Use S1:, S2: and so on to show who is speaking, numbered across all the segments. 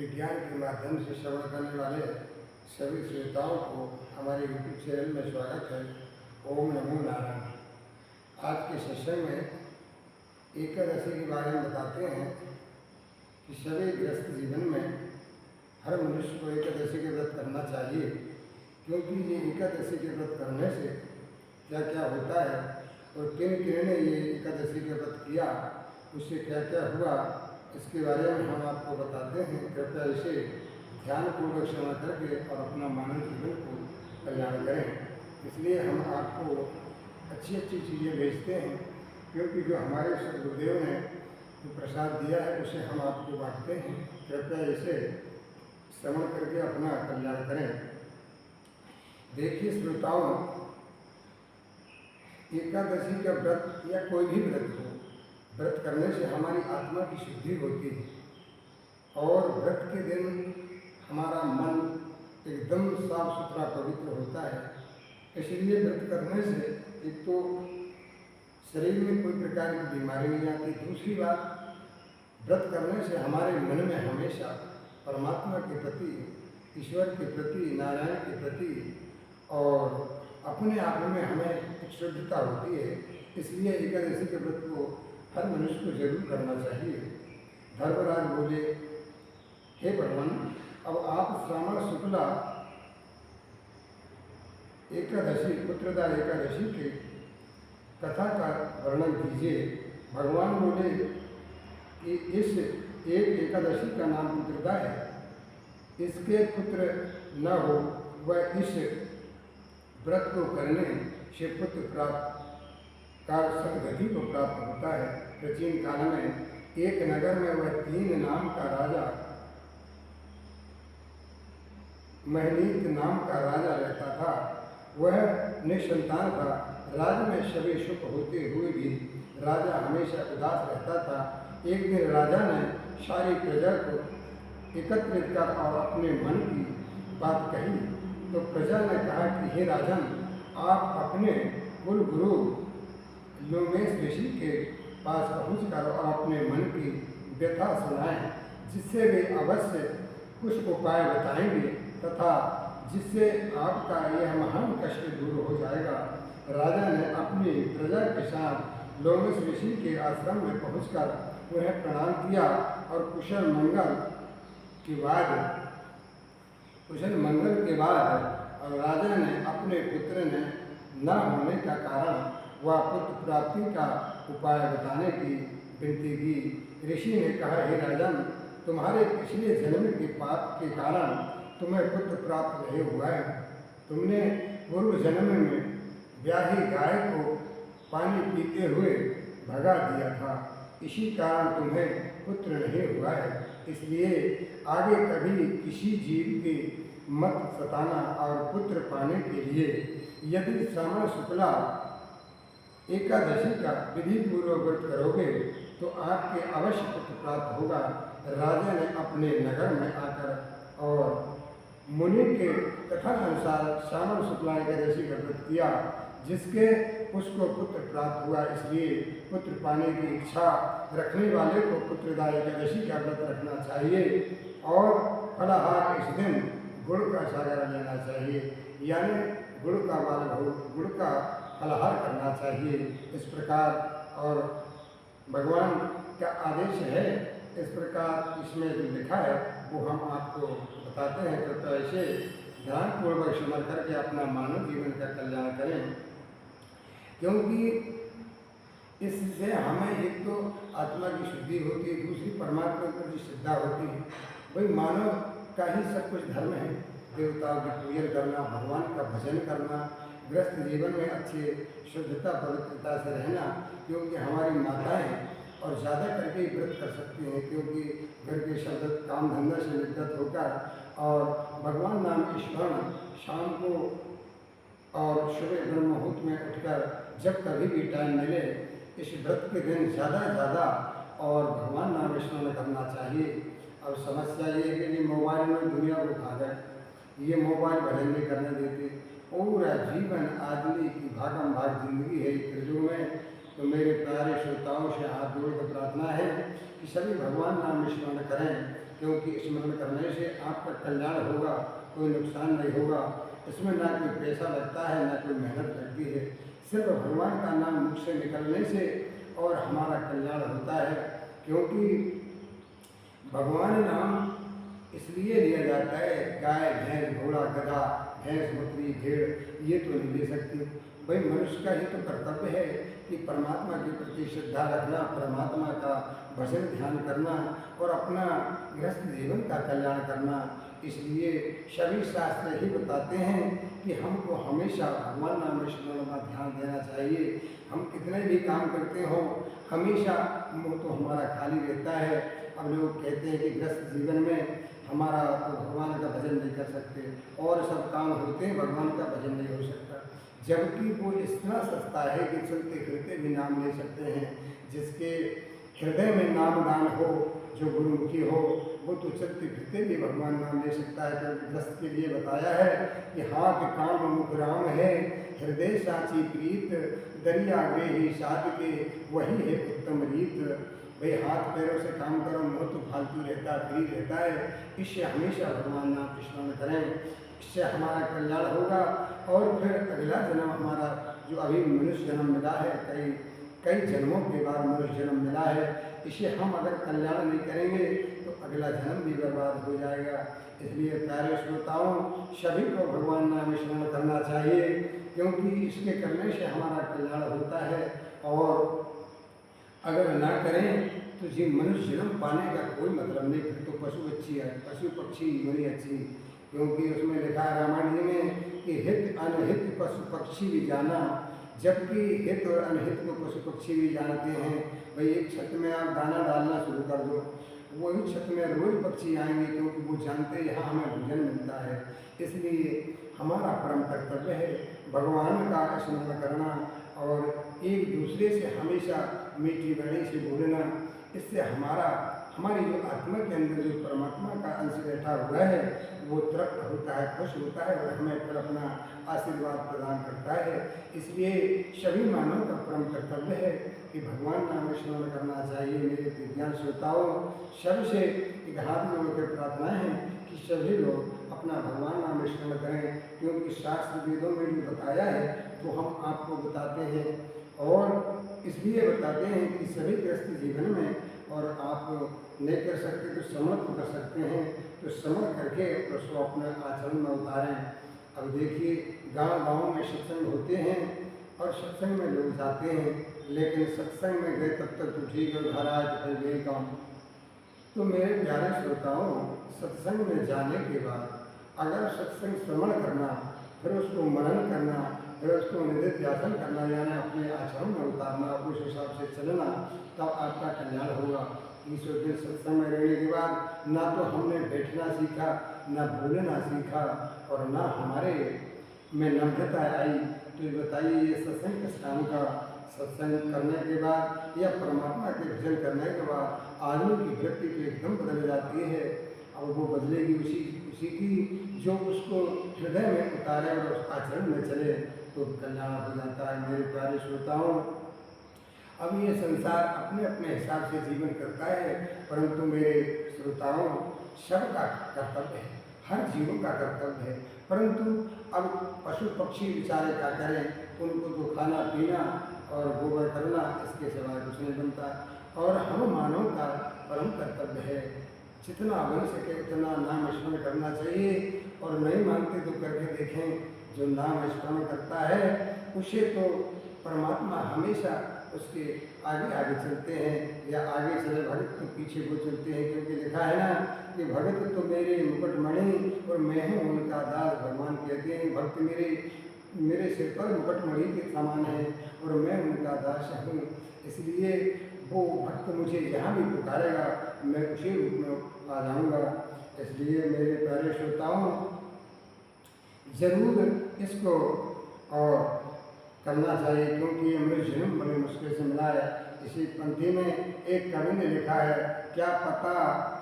S1: विज्ञान के माध्यम से श्रवण करने वाले सभी श्रोताओं को हमारे यूट्यूब चैनल में स्वागत है। ओम नमो नारायण। आज के सेशन में एकादशी के बारे में बताते हैं कि सभी गृहस्थ जीवन में हर मनुष्य को एकादशी के व्रत करना चाहिए, क्योंकि ये एकादशी के व्रत करने से क्या क्या होता है और किन किन ने ये एकादशी के व्रत किया, उससे क्या क्या हुआ, इसके बारे में हम आपको बताते हैं। कृपया इसे ध्यानपूर्वक श्रवण करके और अपना मानव जीवन को कल्याण करें। इसलिए हम आपको अच्छी अच्छी चीज़ें भेजते हैं, क्योंकि जो हमारे गुरुदेव ने जो प्रसाद दिया है उसे हम आपको बांटते हैं। कृपया इसे श्रवण करके अपना कल्याण करें। देखिए श्रोताओं, एकादशी का व्रत या कोई भी व्रत हो, व्रत करने से हमारी आत्मा की शुद्धि होती है और व्रत के दिन हमारा मन एकदम साफ सुथरा पवित्र होता है। इसलिए व्रत करने से एक तो शरीर में कोई प्रकार की बीमारी नहीं आती, दूसरी बात व्रत करने से हमारे मन में हमेशा परमात्मा के प्रति, ईश्वर के प्रति, नारायण के प्रति और अपने आप में हमें एक शुद्धता होती है। इसलिए एकादशी के व्रत को हर मनुष्य को जरूर करना चाहिए। धर्मराज बोले, हे भगवान, अब आप श्रावण शुक्ला एकादशी, पुत्रदा एकादशी के कथा का वर्णन कीजिए। भगवान बोले कि इस एक एकादशी का नाम पुत्रदा है, इसके पुत्र न हो वह इस व्रत को करने से पुत्र प्राप्त कार सदगति को प्राप्त होता है। प्राचीन काल में एक नगर में वह 3 नाम का राजा, महनीत नाम का राजा रहता था। वह निसंतान था। राज्य में सभी सुख होते हुए भी राजा हमेशा उदास रहता था। एक दिन राजा ने सारी प्रजा को एकत्रित कर और अपने मन की बात कही, तो प्रजा ने कहा कि हे राजन, आप अपने कुल गुरु लोमेश ऋषि के पास पहुंचकर और अपने मन की व्यथा सुनाएं, जिससे वे अवश्य कुछ उपाय बताएंगे तथा जिससे आपका यह महान कष्ट दूर हो जाएगा। राजा ने अपनी प्रजा के साथ लोमेश ऋषि के आश्रम में पहुंचकर उन्हें प्रणाम किया और कुशल मंगल के बाद और राजा ने अपने पुत्र ने न होने का कारण व पुत्र प्राप्ति का उपाय बताने की विनती की। ऋषि ने कहा, हे राजन, तुम्हारे पिछले जन्म के पाप के कारण तुम्हें पुत्र प्राप्त नहीं हुआ है। तुमने पूर्व जन्म में ब्याही गाय को पानी पीते हुए भगा दिया था, इसी कारण तुम्हें पुत्र नहीं हुआ है। इसलिए आगे कभी किसी जीव के मत सताना और पुत्र पाने के लिए यदि श्रावण शुक्ला एकादशी का विधि पूर्वक व्रत करोगे तो आपके अवश्य पुत्र प्राप्त होगा। राजा ने अपने नगर में आकर और मुनि के कथन अनुसार श्रावण शुक्ला एकादशी का व्रत किया, जिसके उसको पुत्र प्राप्त हुआ। इसलिए पुत्र पाने की इच्छा रखने वाले को पुत्रदा एकादशी का व्रत रखना चाहिए और फलाहार इस दिन गुड़ का सागर लेना चाहिए, यानी गुड़ का फलाहार करना चाहिए। इस प्रकार और भगवान का आदेश है, इस प्रकार इसमें जो लिखा है वो हम आपको बताते हैं। कृपया इसे ध्यानपूर्वक श्रवण करके अपना मानव जीवन का कल्याण करें, क्योंकि इससे हमें एक तो आत्मा की शुद्धि होती है, दूसरी परमात्मा की प्रति श्रद्धा होती है। भाई मानव का ही सब कुछ धर्म है, देवताओं की पूजन करना, भगवान का भजन करना, गृहस्थ जीवन में अच्छे शुद्धता पवित्रता से रहना, क्योंकि हमारी माताएं और ज़्यादा करके ही व्रत कर सकती हैं, क्योंकि घर के शब्द काम धंधा से निर्गत होकर और भगवान नाम स्मरण शाम को और सुबह ब्रह्म मुहूर्त में उठकर जब कभी भी टाइम मिले इस व्रत के दिन ज़्यादा और भगवान नाम स्मरण करना चाहिए। अब समस्या ये है कि मोबाइल में दुनिया को खा गए, ये मोबाइल भजन नहीं करने देते। पूरा जीवन आदमी की भागम भाग जिंदगी है त्रिजुग में। तो मेरे प्यारे श्रोताओं से हाथ जोड़ कर प्रार्थना है कि सभी भगवान नाम स्मरण करें क्योंकि स्मरण करने से आपका कल्याण होगा, कोई नुकसान नहीं होगा। इसमें ना कोई पैसा लगता है, ना कोई मेहनत लगती है। सिर्फ भगवान का नाम मुख से निकलने से और हमारा कल्याण होता है। क्योंकि भगवान नाम इसलिए लिया जाता है, गाय, भैंस, घोड़ा, गधा, भैंस, बकरी, भेड़ ये तो नहीं ले सकते। भाई मनुष्य का ही तो कर्तव्य है कि परमात्मा के प्रति श्रद्धा रखना, परमात्मा का भजन ध्यान करना और अपना गृहस्थ जीवन का कल्याण करना। इसलिए सभी शास्त्र ही बताते हैं कि हमको हमेशा भगवान नाम स्मरण में ध्यान देना चाहिए। हम कितने भी काम करते हो, हमेशा मुँह तो हमारा खाली रहता है। अब लोग कहते हैं कि गृहस्थ जीवन में हमारा तो भगवान का भजन नहीं कर सकते, और सब काम होते हैं, भगवान का भजन नहीं हो सकता। जबकि वो इतना सस्ता है कि चलते फिरते भी नाम ले सकते हैं। जिसके हृदय में नाम दान हो, जो गुरुमुखी हो, वो तो चलते फिरते भी भगवान नाम ले सकता है। क्योंकि ग्रस्त के लिए बताया है कि हाथ काम मुख राम है, हृदय साची प्रीत, दरिया ग्रेही साध के, वही है उत्तम रीत। भाई हाथ पैरों से काम करो, मुँह तो फालतू रहता है, फ्री रहता है। इससे हमेशा भगवान नाम स्मरण करें, इससे हमारा कल्याण होगा। और फिर अगला जन्म हमारा जो अभी मनुष्य जन्म मिला है, कई जन्मों के बाद मनुष्य जन्म मिला है, इसे हम अगर कल्याण नहीं करेंगे तो अगला जन्म भी बर्बाद हो जाएगा। इसलिए प्यारे श्रोताओं, सभी को भगवान नाम स्मरण करना चाहिए, क्योंकि इसके करने से हमारा कल्याण होता है। और अगर ना करें तो जी मनुष्य जन्म पाने का कोई मतलब नहीं। फिर तो पशु अच्छी है, पशु पक्षी बड़ी अच्छी। क्योंकि उसमें लिखा है रामायण जी में कि हित अनहित पशु पक्षी भी जाना। जबकि हित और अनहित को पशु पक्षी भी जानते हैं। भाई एक छत में आप दाना डालना शुरू कर दो, वही छत में रोज पक्षी आएंगे, क्योंकि वो जानते हैं यहाँ हमें भोजन मिलता है। इसलिए हमारा परम कर्तव्य है भगवान का स्मरण करना और एक दूसरे से हमेशा मीठी वाणी से बोलना। इससे हमारी जो आत्मा के अंदर जो परमात्मा का अंश बैठा हुआ है वो तृप्त होता है, खुश होता है और हमें फिर अपना आशीर्वाद प्रदान करता है। इसलिए सभी मानव का परम कर्तव्य है कि भगवान नाम स्मरण करना चाहिए। मेरे विज्ञान श्रोताओं, सबसे एक हाथ जोड़ कर प्रार्थना है कि सभी लोग अपना भगवान नाम स्मरण करें, क्योंकि शास्त्र वेदों में जो बताया है तो हम आपको बताते हैं। और इसलिए बताते हैं कि सभी गृहस्थ जीवन में, और आप नहीं कर सकते तो समर्थ कर सकते हैं, तो समर्थ करके उसको अपने आचरण में उतारें। अब देखिए गांव-गांव में सत्संग होते हैं और सत्संग में लोग जाते हैं, लेकिन सत्संग में गए तब तक तो ठीक है, घर आए तो फिर गए काम। तो मेरे प्यारे श्रोताओं, सत्संग में जाने के बाद अगर सत्संग श्रवण करना, फिर उसको मनन करना, फिर उसको निधिध्यासन करना, यानी अपने आचरण में उतारना, उस हिसाब से चलना, तब आपका कल्याण होगा। 20 दिन सत्संग में रहने के बाद ना तो हमने बैठना सीखा, ना बोलना सीखा, और ना हमारे में नम्रता आई। तो ये बताइए, ये सत्संग किस काम का? सत्संग करने के बाद या परमात्मा के भजन करने के बाद आदमी की वृत्ति तो एकदम बदल जाती है। अब वो बदलेगी उसी की जो उसको हृदय में उतारे और उस आचरण में चले, तो कल्याण हो जाता है। मेरे प्यारे श्रोताओं, अब ये संसार अपने अपने हिसाब से जीवन करता है, परंतु मेरे श्रोताओं, सबका कर्तव्य है, हर जीवन का कर्तव्य है। परंतु अब पशु पक्षी बेचारे क्या करें, उनको तो खाना पीना और गोबर करना, इसके सिवाय कुछ नहीं बनता। और हम मानव का परम कर्तव्य है, जितना बन सके उतना नाम स्मरण करना चाहिए। और नहीं मानते तो करके देखें, जो नाम स्मरण करता है उसे तो परमात्मा हमेशा उसके आगे आगे चलते हैं, या आगे चले भगत तो पीछे वो चलते हैं। क्योंकि लिखा है ना कि भगत तो मेरे मुकुटमणि और मैं हूँ उनका दास। भगवान कहते हैं भक्त मेरे सिर पर मुकुटमणि के समान है और मैं उनका दास हूँ। इसलिए वो भक्त मुझे जहाँ भी पुकारेगा मैं उसी रूप में आ जाऊँगा। इसलिए मेरे प्यारे श्रोताओं, जरूर इसको और करना चाहिए, क्योंकि ये मनुष्य जन्म बड़े मुश्किल से मिला है। इसी पंक्ति में एक कवि ने लिखा है, क्या पता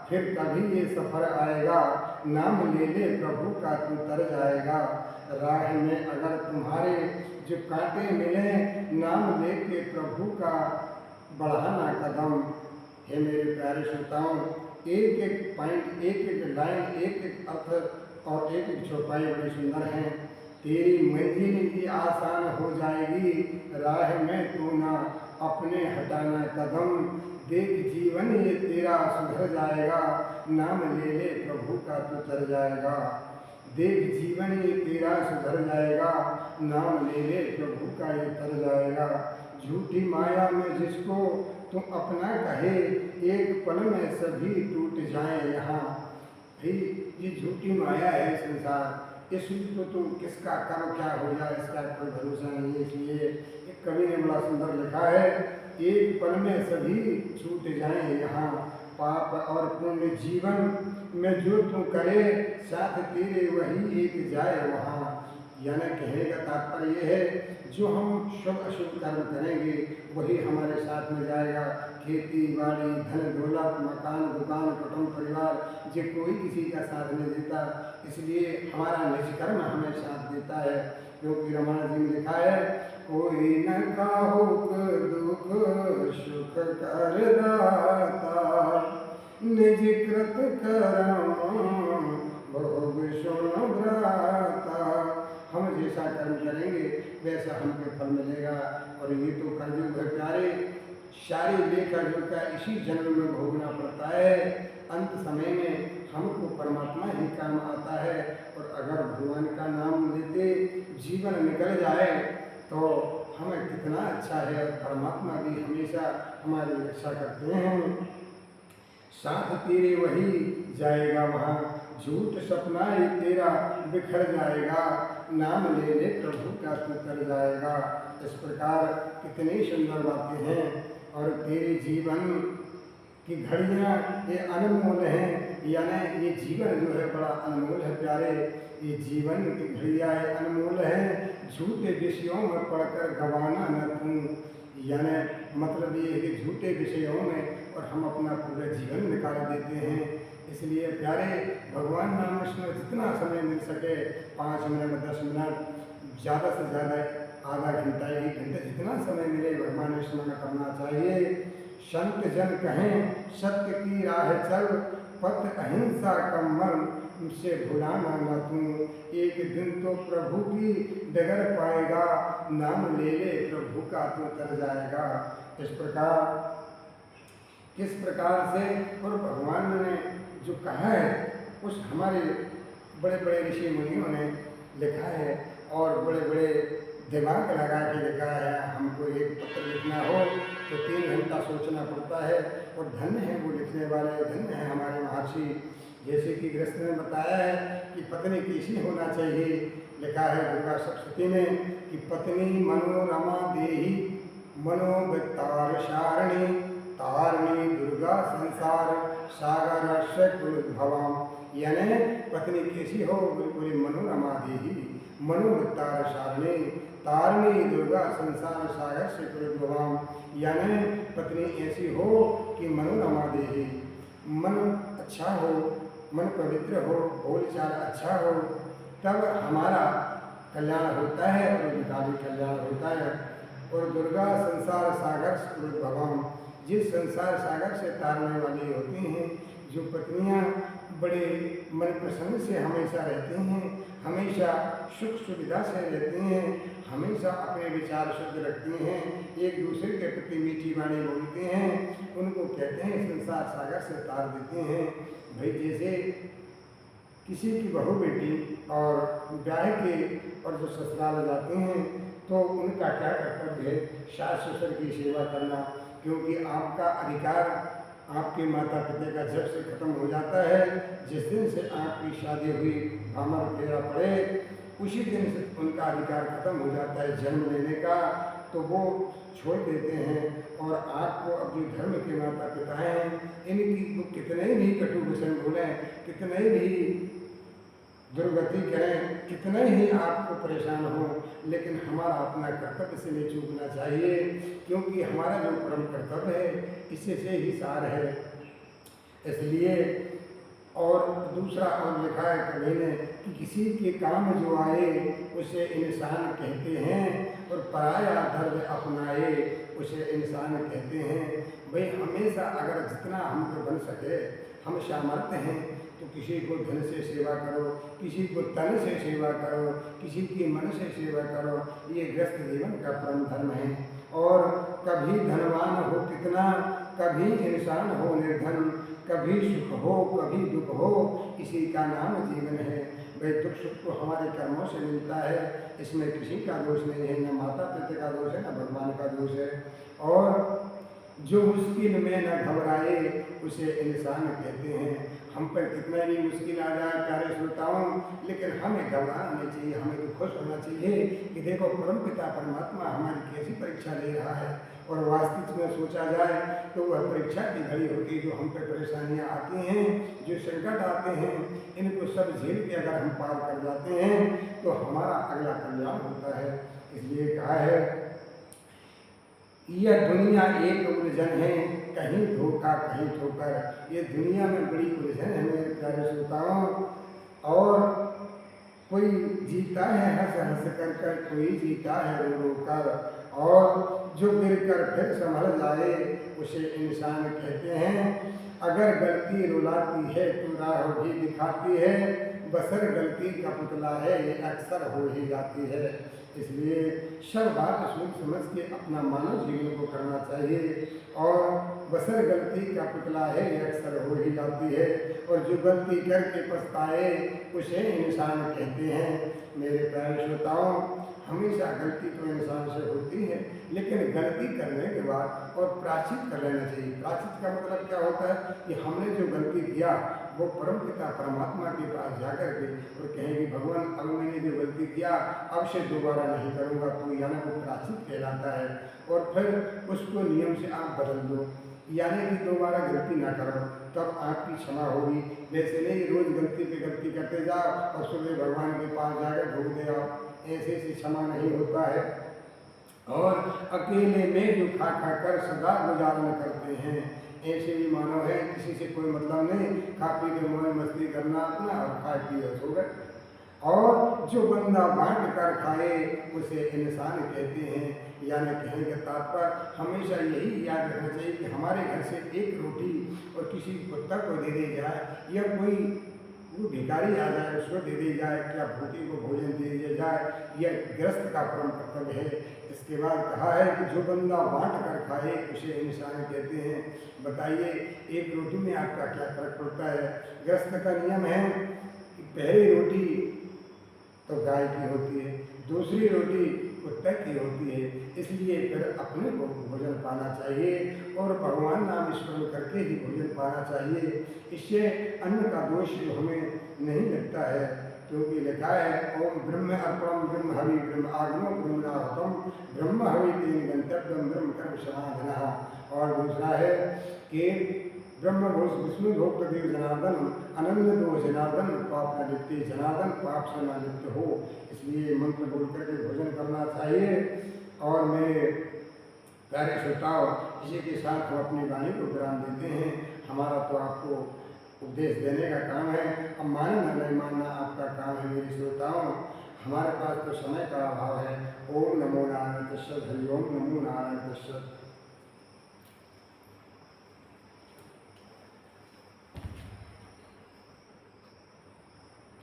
S1: फिर कभी ये सफ़र आएगा, नाम ले ले प्रभु का तू तर जाएगा। राह में अगर तुम्हारे जो कांटे मिले, नाम लेके प्रभु का बढ़ाना कदम। हे मेरे प्यारे श्रोताओं, एक एक पॉइंट, एक एक लाइन, एक एक अर्थ और एक एक चौपाई बड़ी सुंदर हैं। तेरी मंजिल की आसान हो जाएगी, राह में तू ना अपने हटाना कदम। देख जीवन ये तेरा सुधर जाएगा, नाम ले ले प्रभु का तू तर जाएगा। देख जीवन ये तेरा सुधर जाएगा, नाम ले ले प्रभु का ये तर जाएगा। झूठी माया में जिसको तुम अपना कहे, एक पल में सभी टूट जाए यहाँ। भाई ये झूठी माया है संसार, इसको तो किसका कब क्या हो जाए इसका कोई भरोसा नहीं है। इसलिए एक कवि ने बड़ा सुंदर लिखा है, एक पल में सभी छूट जाएं यहाँ। पाप और पुण्य जीवन में जो तू करे, साथ तेरे वही एक जाए वहाँ। यानी कहने का तात्पर्य ये है, जो हम शुभ अशुभ कर्म करेंगे वही हमारे साथ में जाएगा। खेती बाड़ी, धन दौलत, मकान दुकान, कुटुंब परिवार, ये कोई किसी का साथ नहीं देता। इसलिए हमारा निज कर्म हमें साथ देता है। क्योंकि रामायण जी में लिखा है, कोई न काहुक दुख सुख कर दाता, निज कृत कर्म भोग सुन भ्राता। हम जैसा कर्म करेंगे वैसा हमको फल मिलेगा। और ये तो कर्मयोग है प्यारे, सारी लेखा जोखा इसी जन्म में भोगना पड़ता है। अंत समय में हमको परमात्मा ही काम आता है। और अगर भगवान का नाम लेते जीवन निकल जाए तो हमें कितना अच्छा है। और परमात्मा भी हमेशा हमारी रक्षा करते हैं। साथ तेरे वही जाएगा वहाँ, झूठ सपना ही तेरा बिखर जाएगा, नाम ले ले प्रभु का तू कर जाएगा। इस प्रकार कितनी सुंदर बातें हैं। और तेरे जीवन की घड़ियाँ ये अनमोल हैं। यानी ये जीवन जो है बड़ा अनमोल है प्यारे। ये जीवन की घड़ियाँ अनमोल हैं, झूठे विषयों में पढ़कर गंवाना न तू। यानी मतलब ये है कि झूठे विषयों में और हम अपना पूरा जीवन निकाल देते हैं। इसलिए प्यारे भगवान नाम स्मरण जितना समय मिल सके, 5 मिनट 10 मिनट, ज़्यादा से ज़्यादा आधा घंटा 1 घंटा, जितना समय मिले भगवान स्मरण करना चाहिए। संत जन कहें सत्य की राह चल, पथ अहिंसा का मर्म उनसे भुलाना न तू। एक दिन तो प्रभु की डगर पाएगा, नाम ले ले प्रभु का तू तर जाएगा। इस प्रकार किस प्रकार से और भगवान ने जो कहा है उस हमारे बड़े बड़े ऋषि मुनियों ने लिखा है। और बड़े बड़े दिमाग लगा के लिखा है। हमको एक पत्र लिखना हो तो 3 घंटा सोचना पड़ता है। और धन्य है वो लिखने वाले, धन्य है हमारे महर्षि। जैसे कि गृहस्थ ने बताया है कि पत्नी कैसी होना चाहिए, लिखा है दुर्गा सप्तशती में कि पत्नी मनोरमा देही मनोवितार शारणी, तारणी दुर्गा संसार सागर से कुलोद्भवाम। यानी पत्नी कैसी हो, बिल्कुल मनोरमा देही मनोवितार शारणी, तारणी दुर्गा संसार सागर से कुलोद्भवाम। यानी पत्नी ऐसी हो कि मनोरमा देही, मन अच्छा हो, मन पवित्र हो, बोलचाल अच्छा हो, तब हमारा कल्याण होता है और उनका भी कल्याण होता है। और दुर्गा संसार सागर से भगवान, जिस संसार सागर से तारने वाली होती हैं, जो पत्नियां बड़े मन प्रसन्न से हमेशा रहती हैं, हमेशा सुख सुविधा से रहती हैं, हमेशा अपने विचार शुद्ध रखती हैं, एक दूसरे के प्रति मीठी वाणी बोलते हैं, उनको कहते हैं संसार सागर से तार देते हैं। भाई जैसे किसी की बहू बेटी और ब्याह के और जो ससुराल जाते हैं तो उनका क्या कर्तव्य है, सास ससुर की सेवा करना। क्योंकि आपका अधिकार आपके माता पिता का जब से खत्म हो जाता है, जिस दिन से आपकी शादी हुई, भामर फेरा पड़े, उसी दिन से उनका अधिकार खत्म हो जाता है जन्म लेने का। तो वो छोड़ देते हैं। और आपको अपने धर्म के माता पिता हैं, इनकी कितने भी कटु वचन बोलें, कितने भी दुर्गति करें, कितने ही आपको परेशान हो, लेकिन हमारा अपना कर्तव्य से नहीं चूकना चाहिए। क्योंकि हमारा जो परम कर्तव्य है इसी से ही सार है। इसलिए और दूसरा और लिखा है कवि ने कि किसी के काम जो आए उसे इंसान कहते हैं और पराया दर्द अपनाए उसे इंसान कहते हैं। भाई हमेशा अगर जितना हमको बन सके हम सामर्थ्य हैं तो किसी को धन से सेवा करो, किसी को तन से सेवा करो, किसी की मन से सेवा करो, ये गृहस्थ जीवन का परम धर्म है। और कभी धनवान हो कितना, कभी इंसान हो निर्धन, कभी सुख हो कभी दुख हो, इसी का नाम जीवन है। भाई दुख सुख तो हमारे कर्मों से मिलता है, इसमें किसी का दोष नहीं है, न माता पिता का दोष है न भगवान का दोष है। और जो मुश्किल में न घबराए उसे इंसान कहते हैं। हम पर कितना भी मुश्किल आ जाए प्यारे श्रोताओं, लेकिन हमें घबराना नहीं चाहिए, हमें तो खुश होना चाहिए कि देखो परम पिता परमात्मा हमारी कैसी परीक्षा ले रहा है। और वास्तविक में सोचा जाए तो वह परीक्षा की घड़ी होती है, जो हम पर परेशानियाँ आती हैं, जो संकट आते हैं, इनको सब झेल के अगर हम पार कर जाते हैं तो हमारा अगला कल्याण होता है। इसलिए कहा है यह दुनिया एक उलझन है, कहीं धोखा कहीं ठोकर। ये दुनिया में बड़ी उलझन है मेरे प्यारे श्रोताओं। और कोई जीता है हंस हंस कर, कोई जीता है रो रो कर, और जो गिर कर फिर संभल जाए उसे इंसान कहते हैं। अगर गलती रुलाती है तो राह भी दिखाती है, बसर गलती का पुतला है ये अक्सर हो ही जाती है। इसलिए सब बात सोच समझ के अपना मानव जीवन को करना चाहिए। और बसर गलती का पुतला है ये अक्सर हो ही जाती है, और जो गलती करके पछताए उसे इंसान कहते हैं। मेरे प्यारे श्रोताओं, हमेशा गलती तो इंसान से होती है, लेकिन गलती करने के बाद और प्रायश्चित कर लेना चाहिए। प्रायश्चित का मतलब क्या होता है कि हमने जो गलती किया वो परम पिता परमात्मा के पास जाकर के और कहेंगे भगवान अब मैंने जो गलती किया अब से दोबारा नहीं करूँगा, तो यानी वो प्रायश्चित कहलाता है। और फिर उसको नियम से आप बदल दो, यानी कि दोबारा गलती ना करो, तब आपकी क्षमा होगी। वैसे नहीं रोज गलती पे गलती करते जाओ और सुबह भगवान के पास जाकर ढूंढ दे आओ, ऐसे से क्षमा नहीं होता है। और अकेले में जो खा खा कर सदा गुजारन करते हैं, ऐसे भी मानव है किसी से कोई मतलब नहीं, खा पी के मौज मस्ती करना अपना और खा पिए सो गए। और जो बंदा बांट कर खाए उसे इंसान कहते हैं। यानी कहने का तात्पर्य हमेशा यही याद रखना चाहिए कि हमारे घर से एक रोटी और किसी कुत्ता को दे दी जाए, या कोई भिखारी आ जाए उसको दे दी जाए, क्या भूखी को भोजन दे दिया जाए, यह गृहस्थ का परम कर्तव्य है। इसके बाद कहा है कि जो बंदा बांट कर खाए उसे इंसान कहते हैं। बताइए एक रोटी में आपका क्या फर्क पड़ता है। गृहस्थ का नियम है कि पहली रोटी तो गाय की होती है, दूसरी रोटी कुत्ते की होती है, इसलिए फिर अपने को भोजन पाना चाहिए और भगवान नाम स्मरण करके ही भोजन पाना चाहिए। इससे अन्न का दोष जो हमें नहीं लगता है, क्योंकि लिखा है ओम ब्रह्म अर्पणम ब्रह्म हवि ब्रह्म आगमो ब्रह्मणाहुतम ब्रह्म हवि तेन गंतव्यम ब्रह्म कर्म समाधनः। और दूसरा है कि ब्रह्म घोष विष्णु भोक्त देव जनार्दन अनन्य दो जनार्दन पाप न लिप्ते जनार्दन पाप से न लिप्त हो। इसलिए मंत्र बोल करके भोजन करना चाहिए। और मेरे प्यारे श्रोताओं, इसी के साथ हम अपनी वाणी को विराम देते हैं। हमारा तो आपको उपदेश देने का काम है, अब मानना नहीं मानना आपका काम है। मेरे श्रोताओं, हमारे पास तो समय का अभाव है। ओम नमो नारायण तस्सत्, हरि ओम नमो नारायण तस्सत्।